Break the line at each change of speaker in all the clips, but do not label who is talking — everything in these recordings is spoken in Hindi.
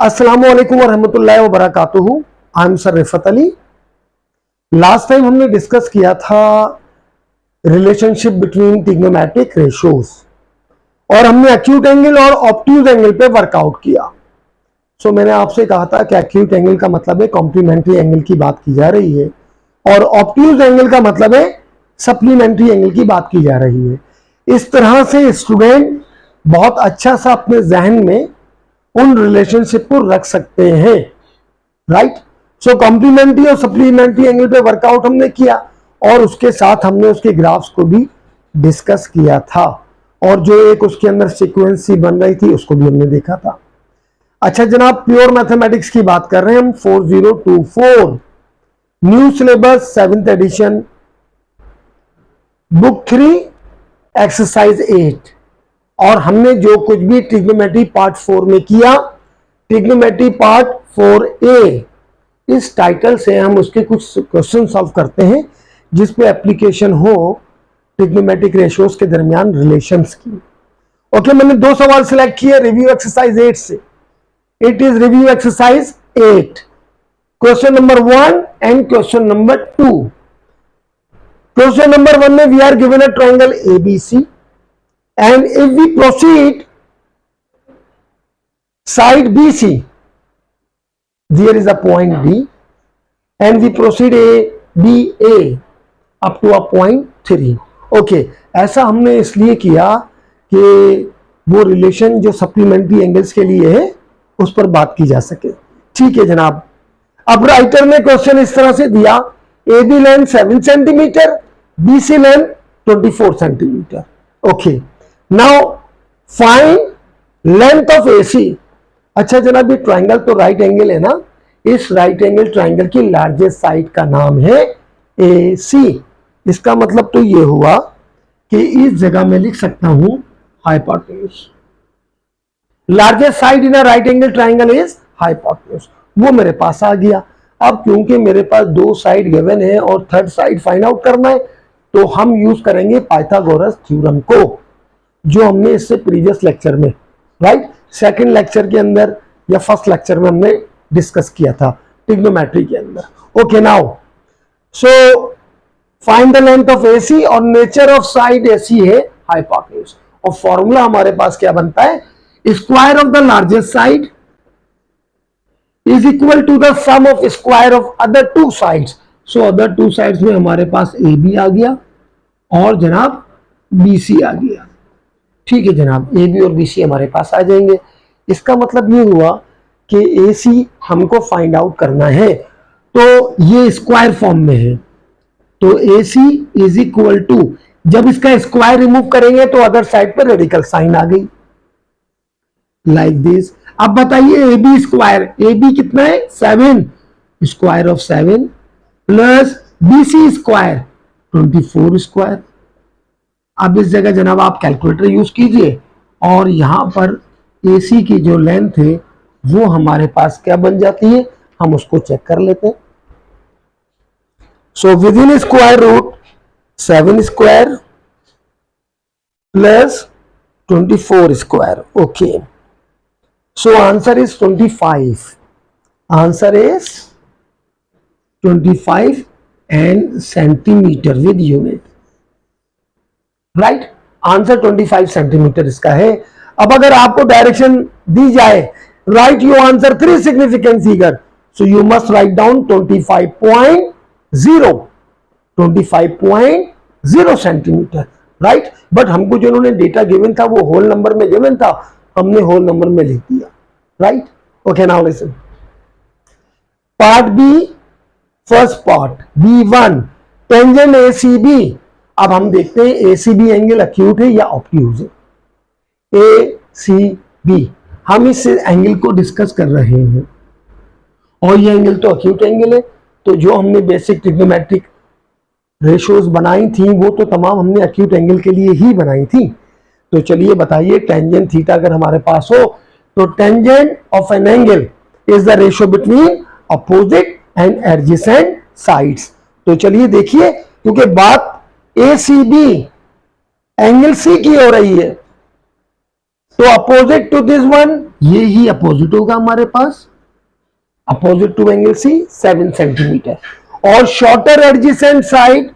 अस्सलाम वालेकुम वरहमतुल्लाहि वबरकातुहू। I am sir Rifat Ali. Last time हमने डिस्कस किया था रिलेशनशिप बिटवीन ट्रिग्नोमेट्रिक रेशियोज और हमने एक्यूट एंगल और ऑब्ट्यूज एंगल पे वर्कआउट किया। सो मैंने आपसे कहा था कि एक्यूट एंगल का मतलब है कॉम्प्लीमेंट्री एंगल की बात की जा रही है और ऑब्ट्यूज एंगल का मतलब है सप्लीमेंट्री एंगल की बात की जा रही है। इस तरह से स्टूडेंट बहुत अच्छा सा अपने जहन में उन रिलेशनशिप को रख सकते हैं, राइट। सो कॉम्प्लीमेंट्री और सप्लीमेंट्री एंगल पे वर्कआउट हमने किया और उसके साथ हमने उसके ग्राफ्स को भी डिस्कस किया था और जो एक उसके अंदर सीक्वेंसी बन रही थी उसको भी हमने देखा था। अच्छा जनाब, प्योर मैथमेटिक्स की बात कर रहे हैं हम। 4024 new syllabus 7th edition, book 3 exercise 8 और हमने जो कुछ भी ट्रिग्नोमेट्री पार्ट 4 में किया, ट्रिग्नोमेट्री पार्ट 4A, इस टाइटल से हम उसके कुछ क्वेश्चन सॉल्व करते हैं जिस पे एप्लीकेशन हो ट्रिग्नोमेट्रिक रेशियोज के दरमियान रिलेशंस की। ओके, मैंने 2 सवाल सिलेक्ट किए रिव्यू एक्सरसाइज 8 से। It is review exercise 8, question number 1 and question number 2। Question number 1 में we are given a triangle ABC and if we proceed side BC, there is a point B and we proceed ABA up to a point 3. Okay, ऐसा हमने इसलिए किया कि वो रिलेशन जो सप्लीमेंट्री एंगल्स के लिए है उस पर बात की जा सके। ठीक है जनाब। अब राइटर ने क्वेश्चन इस तरह से दिया, AB length 7 centimetre, BC length 24 centimetre. Okay, now find length of AC। अच्छा जनाब, ये ट्राइंगल तो राइट एंगल है ना, इस राइट एंगल ट्राइंगल की लार्जेस्ट साइड का नाम है AC। इसका मतलब तो ये हुआ कि इस जगह में लिख सकता हूं hypotenuse. Largest side in a right angle triangle is hypotenuse. वो मेरे पास आ गया। अब क्योंकि मेरे पास 2 साइड गिवन है और थर्ड साइड फाइंड आउट करना है तो हम यूज करेंगे पाइथागोरस थ्योरम को, जो हमने इससे प्रीवियस लेक्चर में, राइट, सेकंड लेक्चर के अंदर या फर्स्ट लेक्चर में हमने डिस्कस किया था ट्रिग्नोमेट्री के अंदर। Okay, now so find the length of AC और नेचर ऑफ साइड AC है हाइपोटेन्यूज और फॉर्मूला हमारे पास क्या बनता है, square of the largest side is equal to the sum of square of other 2 sides. So other 2 sides में हमारे पास AB आ गया और जनाब BC आ गया। ठीक है जनाब, AB और BC हमारे पास आ जाएंगे। इसका मतलब ये हुआ कि AC हमको फाइंड आउट करना है तो ये स्क्वायर फॉर्म में है, तो AC इज इक्वल टू, जब इसका स्क्वायर रिमूव करेंगे तो अदर साइड पर रेडिकल साइन आ गई लाइक दिस। अब बताइए AB स्क्वायर, AB कितना है 7, square of 7 plus BC square 24 square. अब इस जगह जनाब आप कैलकुलेटर यूज कीजिए और यहां पर AC की जो लेंथ है वो हमारे पास क्या बन जाती है, हम उसको चेक कर लेते हैं। So within square root 7 square plus 24 square. Okay, so answer is 25। Answer is 25 and centimetre with unit, right. Answer 25 centimetre इसका है। अब अगर आपको डायरेक्शन दी जाए write your answer 3 significant figure, so you must write down 25.0 centimetre, right. But हमको जो उन्होंने डेटा गिवन था वो होल नंबर में गिवन था, हमने होल नंबर में लिख दिया, right. Okay, now listen, part B, first part B1 tangent ACB। अब हम देखते हैं ACB एंगल एक्यूट है या ऑब्ट्यूज है। ACB हम इस एंगल को डिस्कस कर रहे हैं और ये एंगल तो एक्यूट एंगल है, तो जो हमने बेसिक ट्रिग्नोमेट्रिक रेशियोज बनाई थी वो तो तमाम हमने एक्यूट एंगल के लिए ही बनाई थी। तो चलिए बताइए, टेंजेंट थीटा अगर हमारे पास हो तो tangent of an angle is the ratio between opposite and adjacent sides. तो चलिए देखिए, क्योंकि बात ACB एंगल C की हो रही है तो अपोजिट टू दिस वन ये ही अपोजिट होगा हमारे पास, opposite to angle C 7 centimetre, और shorter adjacent side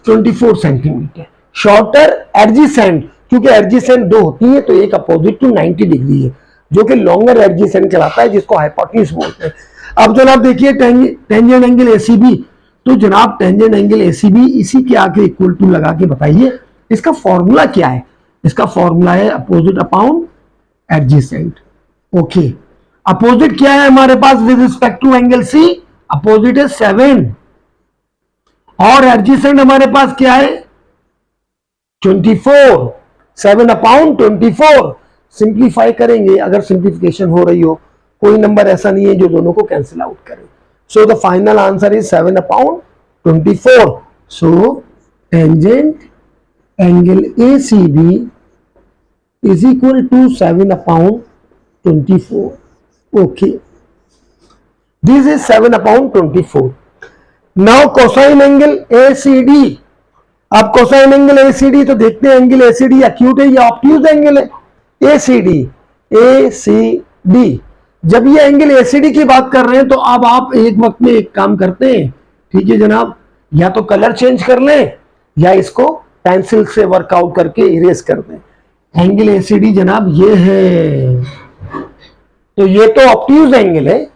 24 centimetre. Shorter adjacent, क्योंकि एडजेसेंट दो होती है, तो एक अपोजिट टू 90 डिग्री है, जो कि लॉन्गर एडजेसेंट कहलाता है, जिसको हाइपोटेन्यूज बोलते हैं। अब जनाब देखिए टेंजेंट एंगल एसीबी, तो जनाब टेंजेंट एंगल एसीबी इसी के आगे इक्वल टू लगा के बताइए इसका फॉर्मूला क्या है। इसका फॉर्मूला है opposite upon adjacent. Okay, opposite क्या है हमारे पास with respect to angle C, opposite है 7, और एडजेसेंट हमारे पास क्या है 24, 7 अपॉन 24। सिंप्लीफाई करेंगे, अगर सिंप्लीफिकेशन हो रही हो, कोई नंबर ऐसा नहीं है जो दोनों को कैंसिल आउट करे। So the final answer is 7 upon 24। So tangent angle ACB is equal to 7 upon 24। Okay, this is 7 upon 24। Now cosine angle ACD। अब कोसाइन एंगल ACD, तो देखते हैं एंगल ACD एक्यूट है या ऑब्ट्यूज एंगल है। ACD जब ये एंगल ACD की बात कर रहे हैं, तो अब आप एक वक्त में एक काम करते हैं, ठीक है जनाब, या तो कलर चेंज कर लें या इसको पेंसिल से वर्कआउट करके इरेज कर दें। एंगल ACD जनाब ये है, तो ये तो ऑब्ट्यूज एंगल है,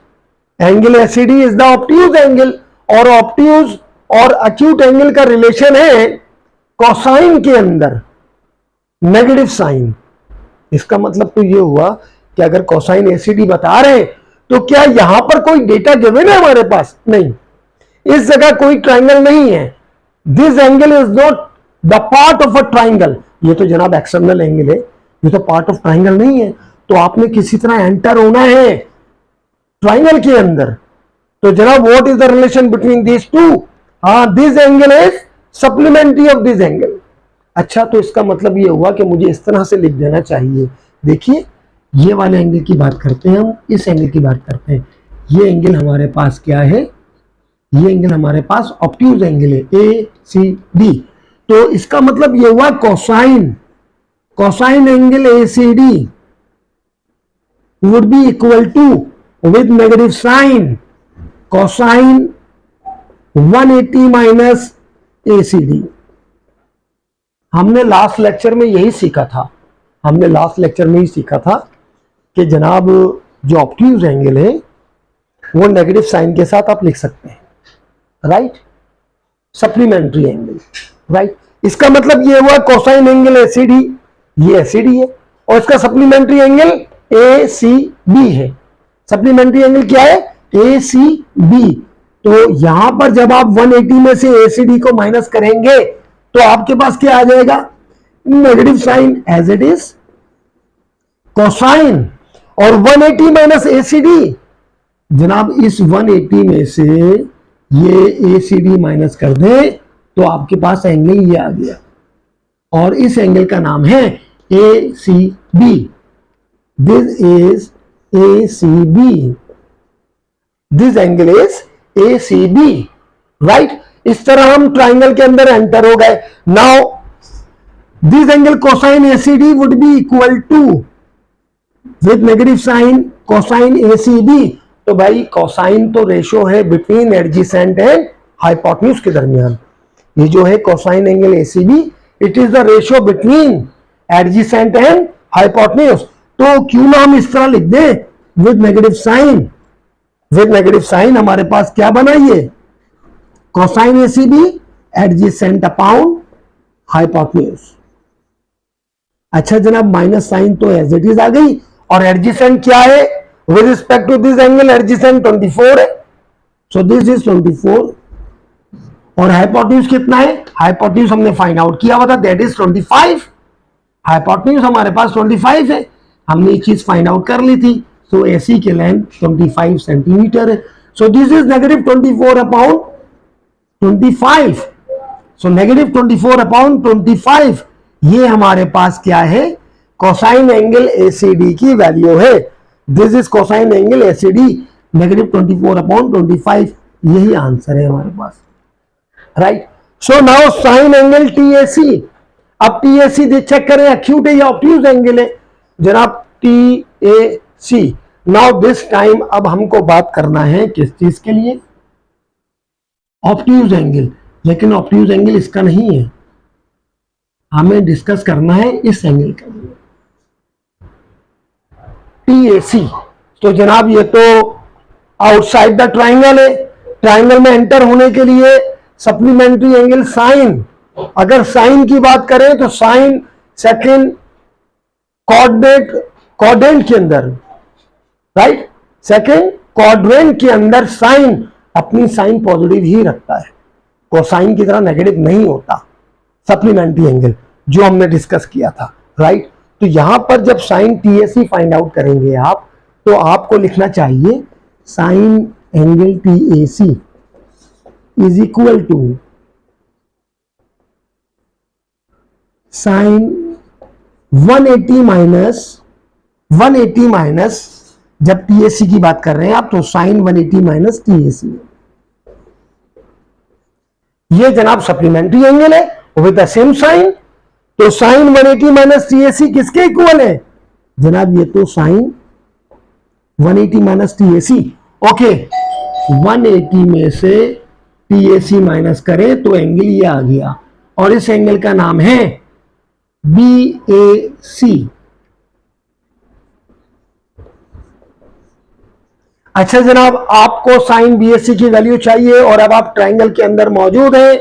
angle ACD is the obtuse angle, और ऑब्ट्यूज और एक्यूट एंगल का रिलेशन है कोसाइन के अंदर नेगेटिव साइन। इसका मतलब तो ये हुआ कि अगर कोसाइन ACD बता रहे हैं, तो क्या यहां पर कोई डेटा गिवन है हमारे पास? नहीं, इस जगह कोई ट्राइंगल नहीं है। This angle is not the part of a triangle. ये तो जनाब एक्सटर्नल एंगल है, ये तो पार्ट ऑफ ट्राइंगल नहीं है। तो आपने किसी तरह एंटर होना है ट्राइंगल के अंदर। तो जनाब what is the relation between this two? This angle is supplementary of this angle. अच्छा, तो इसका मतलब ये हुआ कि मुझे इस तरह से लिख देना चाहिए। देखिए, ये वाले एंगल की बात करते हैं हम, इस एंगल की बात करते हैं। ये एंगल हमारे पास क्या है? ये एंगल हमारे पास ऑब्ट्यूज एंगल है ACD। तो इसका मतलब ये हुआ cosine angle ACD would be equal to with negative sign cosine 180 minus ACD। हमने लास्ट लेक्चर में यही सीखा था, कि जनाब जो ऑब्ट्यूज एंगल है वो नेगेटिव साइन के साथ आप लिख सकते हैं, राइट, सप्लीमेंट्री एंगल, राइट। इसका मतलब ये हुआ कोसाइन एंगल ACD, ये ACD है, और इसका सप्लीमेंट्री एंगल ACB है। सप्लीमेंट्री एंगल क्या है? ACB। तो यहां पर जब आप 180 में से ACD को माइनस करेंगे, तो आपके पास क्या आ जाएगा? Negative sign as it is cosine, और 180 माइनस ACD, जनाब इस 180 में से ये ACD माइनस कर दें, तो आपके पास एंगल ये आ गया, और इस एंगल का नाम है ACB। This is ACB, this angle is ACB, right. इस तरह हम ट्राइंगल के अंदर एंटर हो गए। Now this angle cosine ACD would be equal to with negative sign cosine ACB। तो भाई कोसाइन तो रेशो है बिटवीन एडजेसेंट एंड हाइपोटेन्यूज के दरमियान। ये जो है cosine angle ACB, it is the ratio between adjacent and hypotenuse. तो क्यों ना हम इस तरह लिख दें with negative sign. With negative sign हमारे पास क्या बना? ये cosine ACB adjacent upon hypotenuse. अच्छा जनाब, माइनस साइन तो एज इट इज आ गई, और एडजेसेंट क्या है? With respect to this angle adjacent 24 है, सो दिस इज 24, और हाइपोटेन्यूज कितना है? हाइपोटेन्यूज हमने फाइंड आउट किया हुआ था, दैट इज 25। हाइपोटेन्यूज हमारे पास 25 है, हमने ये चीज फाइंड आउट कर ली थी। सो AC की लेंथ 25 सेंटीमीटर है। So this is negative 24 upon 25। So negative 24 upon 25, ये हमारे पास क्या है? कोसाइन एंगल ACD की वैल्यू है। This is cosine angle ACD, negative 24 upon 25, यही आंसर है हमारे पास, right. So now sine angle TAC। अब TAC चेक करें एक्यूट है या ऑब्ट्यूज एंगल है। जनाब T A C. Now this time अब हमको बात करना है किस चीज के लिए, ऑब्ट्यूज एंगल, लेकिन ऑब्ट्यूज एंगल इसका नहीं है, हमें डिस्कस करना है इस एंगल का लिए, टी ए सी। तो जनाब ये तो आउटसाइड द ट्राइंगल है, ट्राइंगल में एंटर होने के लिए सप्लीमेंट्री एंगल साइन, अगर साइन की बात करें तो साइन सेकंड क्वाड्रेंट के अंदर, राइट, सेकंड क्वाड्रेंट के अंदर साइन अपनी साइन पॉजिटिव ही रखता है, कोसाइन की तरह नेगेटिव नहीं होता, सप्लीमेंट्री एंगल जो हमने डिस्कस किया था, राइट। तो यहां पर जब साइन टीएसी फाइंड आउट करेंगे आप, तो आपको लिखना चाहिए sine angle TAC is equal to sine 180 minus, जब टीएसी की बात कर रहे हैं आप तो साइन 180 माइनस टीएसी, ये जनाब सप्लीमेंट्री एंगल है विद द सेम साइन। तो साइन 180 माइनस टीएसी किसके इक्वल है जनाब, ये तो साइन 180 माइनस टीएसी। ओके, 180 में से टीएसी माइनस करें तो एंगल ये आ गया, और इस एंगल का नाम है BAC। अच्छा जनाब, आपको साइन BAC की वैल्यू चाहिए और अब आप ट्राइंगल के अंदर मौजूद हैं,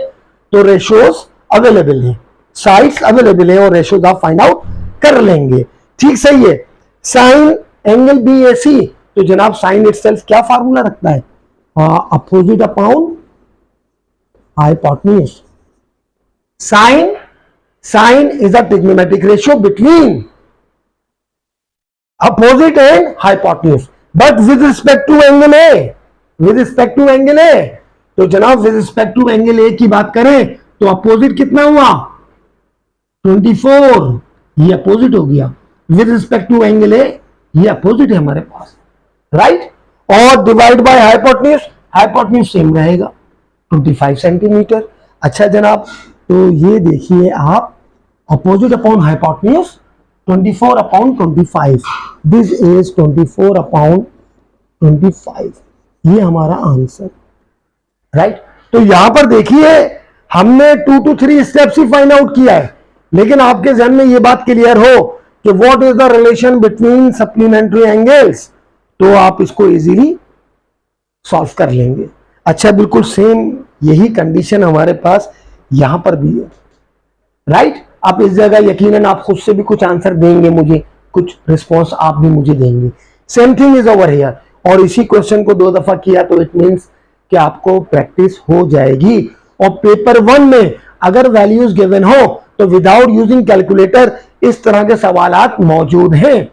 तो रेशियोज अवेलेबल है, साइड्स अवेलेबल है और रेशियोज आप फाइंड आउट कर लेंगे, ठीक सही है। साइन एंगल BAC, तो जनाब साइन इटसेल्फ क्या फार्मूला रखता है, opposite upon hypotenuse. Sine is a trigonometric ratio between opposite and hypotenuse, but with respect to angle A, with respect to angle A, तो जनाब with respect to angle A की बात करें तो अपोजिट कितना हुआ 24, ये अपोजिट हो गया, with respect to angle A ये अपोजिट है हमारे पास, राइट। और divide by hypotenuse, hypotenuse same रहेगा 25 सेंटीमीटर। अच्छा जनाब, तो ये देखिए आप, opposite upon hypotenuse 24 upon 25, this is 24 upon 25, ये हमारा आंसर, राइट। तो यहां पर देखिए हमने 2 to 3 steps he find out किया है, लेकिन आपके जहन में ये बात क्लियर हो कि what is the relation between supplementary angles, तो आप इसको इजीली सॉल्व कर लेंगे। अच्छा, बिल्कुल सेम यही कंडीशन हमारे पास यहां पर भी है, राइट। आप इस जगह यकीनन आप खुद से भी कुछ आंसर देंगे, मुझे कुछ रिस्पॉन्स आप भी मुझे देंगे। Same thing is over here, और इसी क्वेश्चन को 2 दफा किया तो इट मींस कि आपको प्रैक्टिस हो जाएगी। और पेपर 1 में अगर वैल्यूज गिवन हो तो विदाउट यूजिंग कैलकुलेटर इस तरह के सवालात मौजूद हैं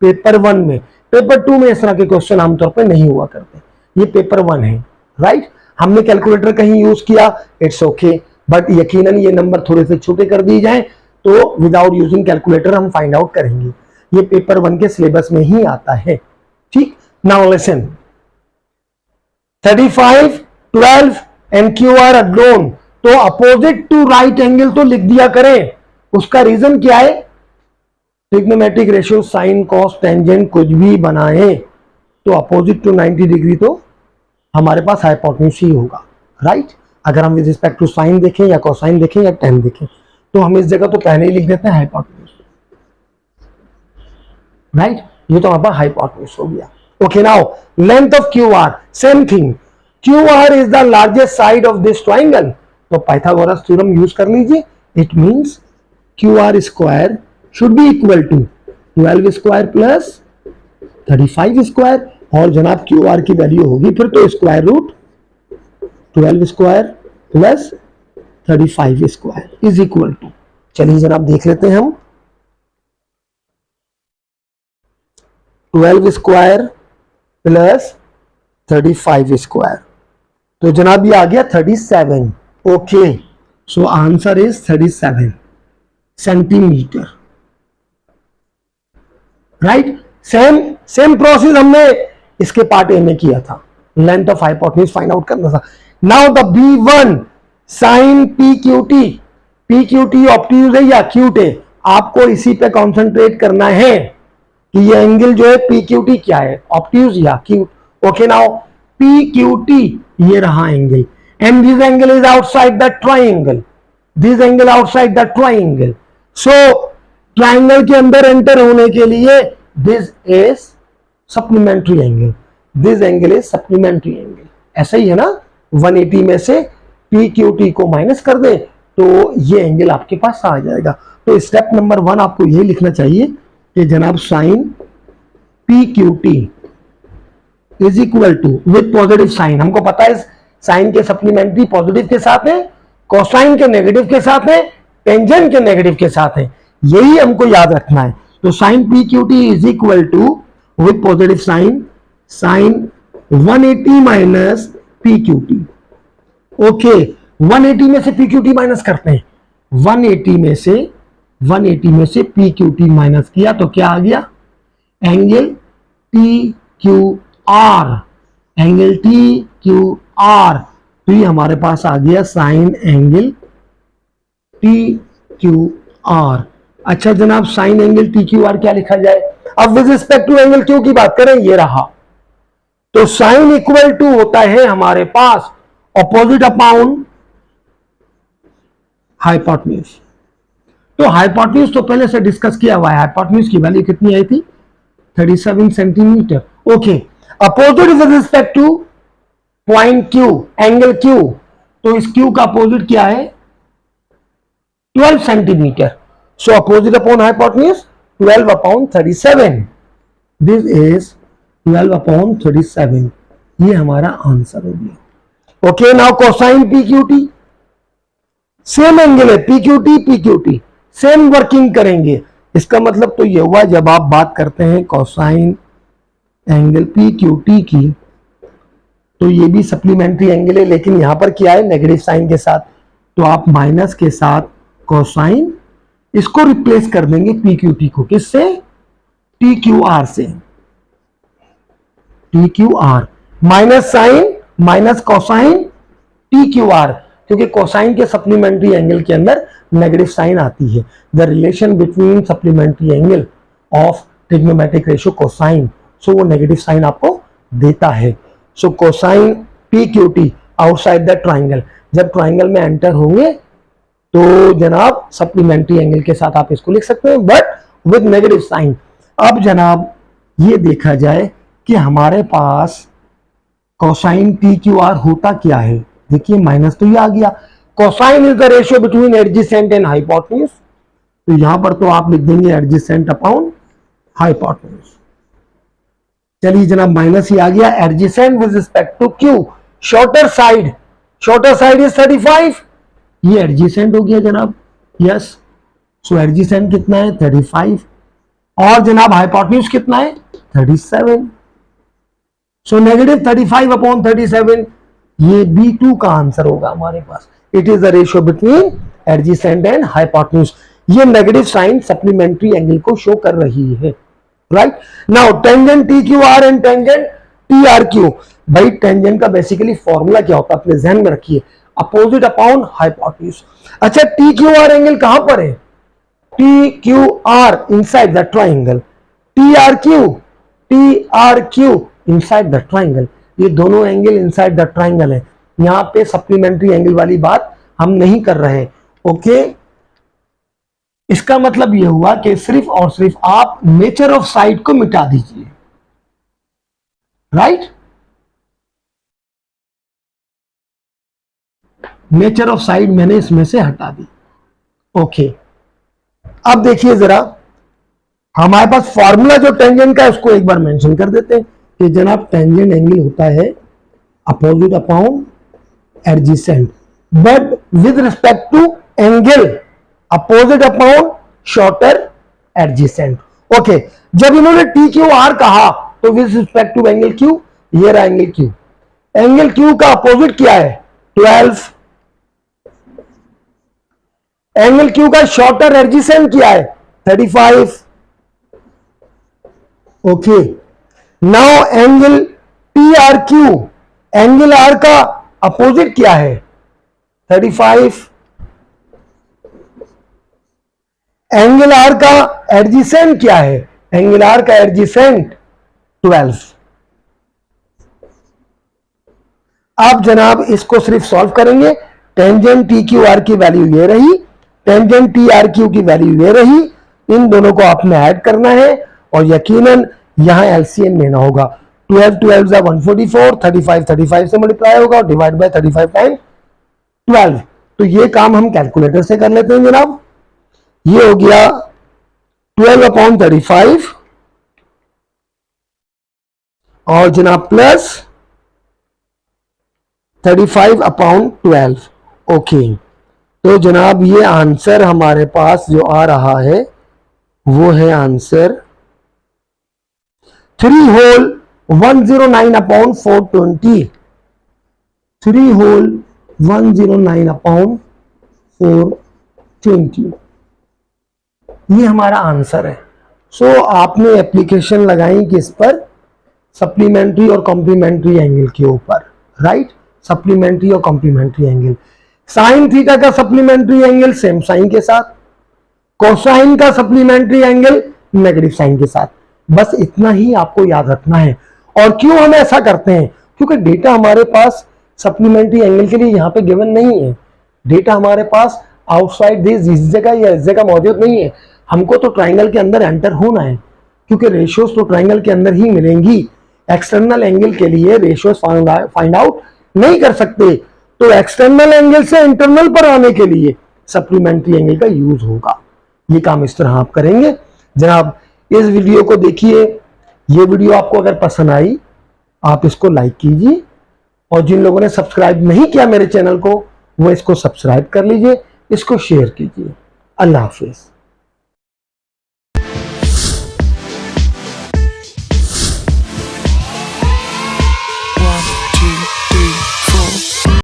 पेपर 1 में। पेपर 2 में इस तरह के क्वेश्चन आमतौर पर नहीं हुआ करते, ये पेपर 1 है, राइट। हमने कैलकुलेटर कहीं यूज किया, इट्स ओके, बट यकीनन ये नंबर थोड़े से छोटे कर दिए जाएं तो विदाउट यूजिंग कैलकुलेटर हम फाइंड आउट करेंगे, ये पेपर 1 के सिलेबस में ही आता है, ठीक। Now listen, 35, 12 and Q R unknown, तो अपोजिट टू राइट एंगल तो लिख दिया करें, उसका रीजन क्या है, trigonometric ratio sine cos tangent कुछ भी बनाए तो अपोजिट टू 90 डिग्री तो हमारे पास हाइपोटेन्यूज ही होगा, राइट। अगर हम विद रिस्पेक्ट टू साइन देखें या कोसाइन देखें या टेन देखें तो हम इस जगह तो पहले ही लिख देते हैं हाइपोटेन्यूज, राइट, ये तो हमारे पास हाइपोटेन्यूज हो गया। Okay, now length of Q R, same thing, Q R is the largest side of this triangle, तो पाइथागोरस थ्योरम यूज कर लीजिए, it means Q R square should be equal to 12 square plus 35 square, और जनाब क्यू आर की वैल्यू होगी फिर तो square root 12 square plus 35 square is equal to, चलिए जनाब देख लेते हैं हम, 12 स्क्वायर प्लस 35 स्क्वायर, तो जनाब ये आ गया 37। Okay, so answer is 37 centimetre, right. Same process हमने इसके पार्ट ए में किया था, length of hypotenuse find out करना था। Now the B1 sine PQT obtuse है या एक्यूट है, आपको इसी पे कॉन्सेंट्रेट करना है, कि ये एंगल जो है पी क्यू टी क्या है, ऑब्ट्यूज या cute. Okay now P Q T ये रहा angle, and this angle is outside the triangle, this angle outside the triangle. So triangle के अंदर एंटर होने के लिए this is supplementary angle, this angle is supplementary angle. ऐसा ही है ना, 180 में से पी क्यू टी को माइनस कर दे तो ये एंगल आपके पास आ जाएगा। तो स्टेप नंबर 1 आपको ये लिखना चाहिए कि जनाब sine P Q T is equal to with positive sign, हमको पता है साइन के सप्लीमेंट्री पॉजिटिव के साथ है, कोसाइन के नेगेटिव के साथ है, टेंजेंट के नेगेटिव के साथ है, यही हमको याद रखना है। तो sine P Q T is equal to with positive sine sine 180 minus P Q T. Okay 180 में से पी क्यू टी माइनस करते हैं, 180 में से पी क्यू टी माइनस किया तो क्या आ गया, angle T Q R, angle T Q R. तो ये हमारे पास आ गया sine angle T Q R. अच्छा जनाब sine angle T Q R क्या लिखा जाए, अब with respect to angle Q की बात करें, ये रहा। तो साइन इक्वल टू होता है हमारे पास ऑपोजिट अपॉन हाइपोटेन्यूज। तो हाइपोटेन्यूज तो पहले से डिस्कस किया हुआ है, हाइपोटेन्यूज की वैल्यू कितनी आई थी, 37 centimetre. Okay opposite with respect to point Q, angle Q, तो इस क्यू का अपोजिट क्या है, 12 centimetre. So opposite upon hypotenuse 12 upon 37, this is 12 upon 37, ये हमारा आंसर हो गया। Okay now cosine P Q T, same angle है P Q T, same working करेंगे। इसका मतलब तो ये हुआ जब आप बात करते हैं cosine angle P Q T की, तो ये भी सप्लीमेंट्री एंगल है, लेकिन यहां पर क्या है नेगेटिव साइन के साथ, तो आप माइनस के साथ कोसाइन इसको रिप्लेस कर देंगे पी क्यू टी को, किससे, टी क्यू आर से, T Q R minus sine minus cosine T Q R, क्योंकि कोसाइन के सप्लीमेंट्री एंगल के अंदर नेगेटिव साइन आती है। The relation between supplementary angle of trigonometric ratio cosine, so वो नेगेटिव साइन आपको देता है। So cosine P Q T outside the triangle, जब ट्राइंगल में एंटर होंगे तो जनाब सप्लीमेंट्री एंगल के साथ आप इसको लिख सकते हैं, बट विद नेगेटिव साइन। अब जनाब ये देखा जाए कि हमारे पास कोसाइन टी क्यू आर होता क्या है, देखिए माइनस तो ये आ गया, cosine is the ratio between adjacent and hypotenuse, तो यहां पर तो आप लिख देंगे एडजेसेंट अपॉन हाइपोटेन्यूज। चलिए जनाब माइनस ही आ गया, adjacent with respect to Q, shorter side is 35, ये एडजेसेंट हो गया जनाब, यस। सो एडजेसेंट कितना है 35, और जनाब हाइपोटेन्यूज कितना है 37, सो नेगेटिव 35 अपॉन 37, ये B2 का आंसर होगा हमारे पास। It is the ratio between adjacent and hypotenuse. ये नेगेटिव साइन सप्लीमेंट्री एंगल को शो कर रही है, right. Now tangent T Q R and tangent T R Q, भाई टेंजेंट का बेसिकली फॉर्मूला क्या होता है अपने ध्यान में रखिए, अपोजिट अपॉन हाइपोटेन्यूज। अच्छा टी क्यू आर एंगल कहां पर है, T Q R inside the triangle, T R Q inside the triangle, ये दोनों एंगल इनसाइड द ट्राइंगल है, यहां पे सप्लीमेंट्री एंगल वाली बात हम नहीं कर रहे। ओके इसका मतलब यह हुआ कि सिर्फ और सिर्फ आप नेचर ऑफ साइड को मिटा दीजिए, राइट। नेचर ऑफ साइड मैंने इसमें से हटा दी। ओके अब देखिए जरा हमारे पास फॉर्मूला जो टेंजेंट का है उसको एक बार मेंशन कर देते हैं कि जनाब टेंजेंट एंगल होता है opposite upon adjacent, but with respect to angle opposite upon shorter adjacent. Okay जब इन्होंने टी क्यू आर कहा तो with respect to angle Q, ये रहा एंगल क्यू, एंगल क्यू का अपोजिट क्या है 12, एंगल क्यू का शॉर्टर एडजेसेंट क्या है 35। Okay now angle T R Q, angle R का अपोजिट क्या है 35, एंगल आर का एडजेसेंट क्या है एंगल आर का एडजेसेंट 12। आप जनाब इसको सिर्फ सॉल्व करेंगे, टेंजेंट टी क्यू आर की वैल्यू ये रही, टेंजेंट टी आर क्यू की वैल्यू ये रही, इन दोनों को आपने ऐड करना है और यकीनन यहां एलसीएम लेना होगा। 12 12 जा 144, 35 35 से मल्टीप्लाई होगा और डिवाइड बाय 35 टाइम 12। तो ये काम हम कैलकुलेटर से कर लेते हैं जनाब। ये हो गया 12/35 और जनाब प्लस 35/12। ओके, तो जनाब ये आंसर हमारे पास जो आ रहा है वो है आंसर 3 होल 109/420। 3 होल 109/420 ये हमारा आंसर है। सो आपने एप्लीकेशन लगाई किस पर? सप्लीमेंट्री और कॉम्प्लीमेंट्री एंगल के ऊपर, राइट। सप्लीमेंट्री और कॉम्प्लीमेंट्री एंगल, साइन थीटा का सप्लीमेंट्री एंगल सेम साइन के साथ, कोसाइन का सप्लीमेंट्री एंगल नेगेटिव साइन के साथ। बस इतना ही आपको याद रखना है। और क्यों हम ऐसा करते हैं? क्योंकि डेटा हमारे पास सप्लीमेंट्री एंगल के लिए यहां पे गिवन नहीं है। डेटा हमारे पास आउटसाइड दिस इस जगह या इस जगह मौजूद नहीं है। हमको तो ट्राइंगल के अंदर एंटर होना है, क्योंकि रेशियोज तो ट्राइंगल के अंदर ही मिलेंगी। एक्सटर्नल एंगल के लिए रेशियोज फाइंड आउट नहीं कर सकते, तो एक्सटर्नल एंगल से इंटरनल पर आने के लिए सप्लीमेंट्री एंगल का यूज होगा। ये काम इस तरह आप करेंगे जनाब। इस वीडियो को देखिए, ये वीडियो आपको अगर पसंद आई आप इसको लाइक कीजिए, और जिन लोगों ने सब्सक्राइब नहीं किया मेरे चैनल को वो इसको सब्सक्राइब कर लीजिए, इसको शेयर कीजिए। अल्लाह हाफिज।